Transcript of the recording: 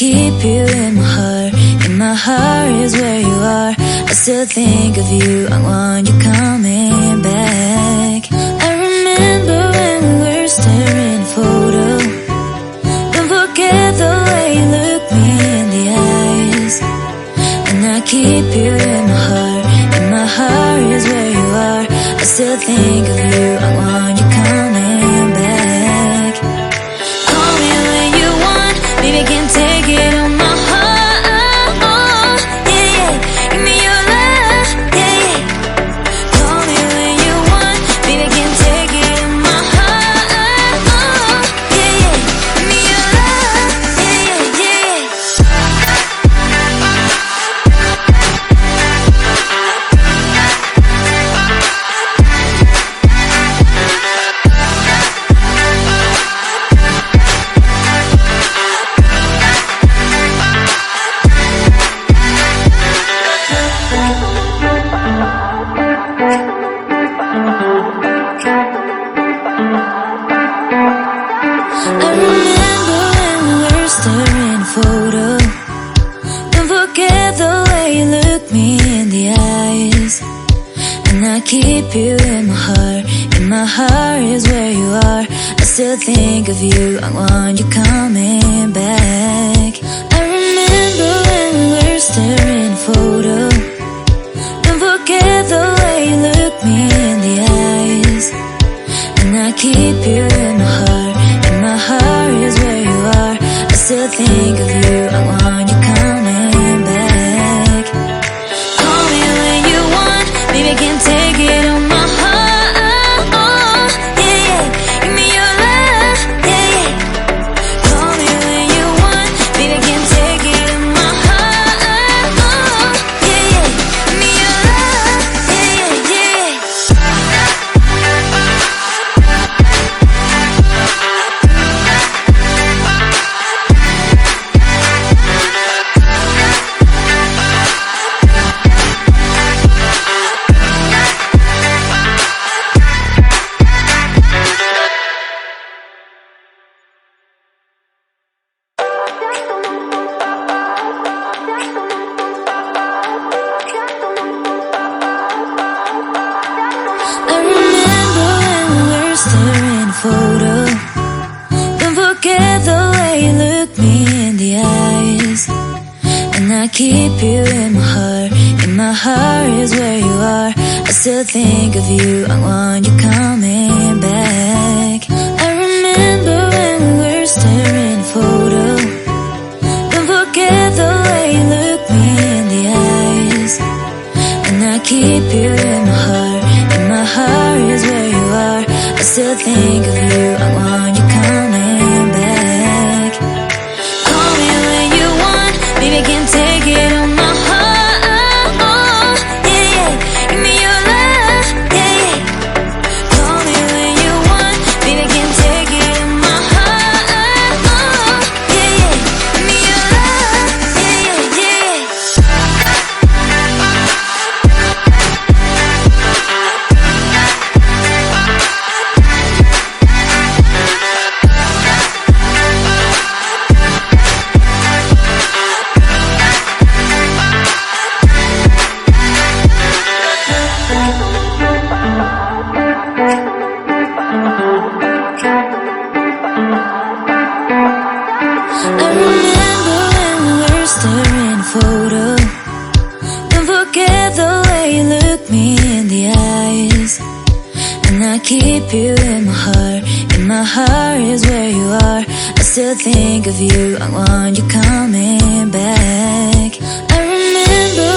keep you in my heart. In my heart is where you are. I still think of you, I want you coming back. I remember when we were staring at a photo. Don't forget the way you look me in the eyes. And I keep you in my heart. In my heart is where you are. I still think of you, I want you coming back. Call me when you want, baby, I can't take it on my heart. Yeah, yeah, give me your love, yeah, yeah. Call me when you want, baby, I can't take it on my heart. Yeah, yeah, give me your love, yeah, yeah, I remember when we were staring at a photo. Don't forget the way you look me in the eyes. And I keep you in my heart. In my heart is where you are. I still think of you, I want you coming back. I remember when we were staring at a photo. Don't forget the way you look me in the eyes. And I keep you in my heart. In my heart is where you are. I still think of you, I want you coming back. Call me when you want, baby, I can't take it on my heart. Yeah, yeah, give me your love, yeah, yeah. Call me when you want, baby, I can't take it on my heart. Yeah, yeah, give me your love, yeah, yeah, I remember when we were staring at a photo. Don't forget the way you look me in the eyes. And I keep you in my heart. In my heart is where you are. I still think of you, I want you coming back. I remember when we were staring at a photo. Don't forget the way you look me in the eyes. And I keep you in my heart. In my heart is where you are. I still think of you, I want you coming back. Call me when you want, baby, I can't take it on my heart. Yeah, yeah, give me your love, yeah, yeah. Call me when you want, baby, I can't take it on my heart. Yeah, yeah, give me your love, yeah, yeah, yeah. I remember when we were staring at a photo. Don't forget the way you look me in the eyes. And I keep you in my heart. In my heart is where you are. I still think of you, I want you coming back. I remember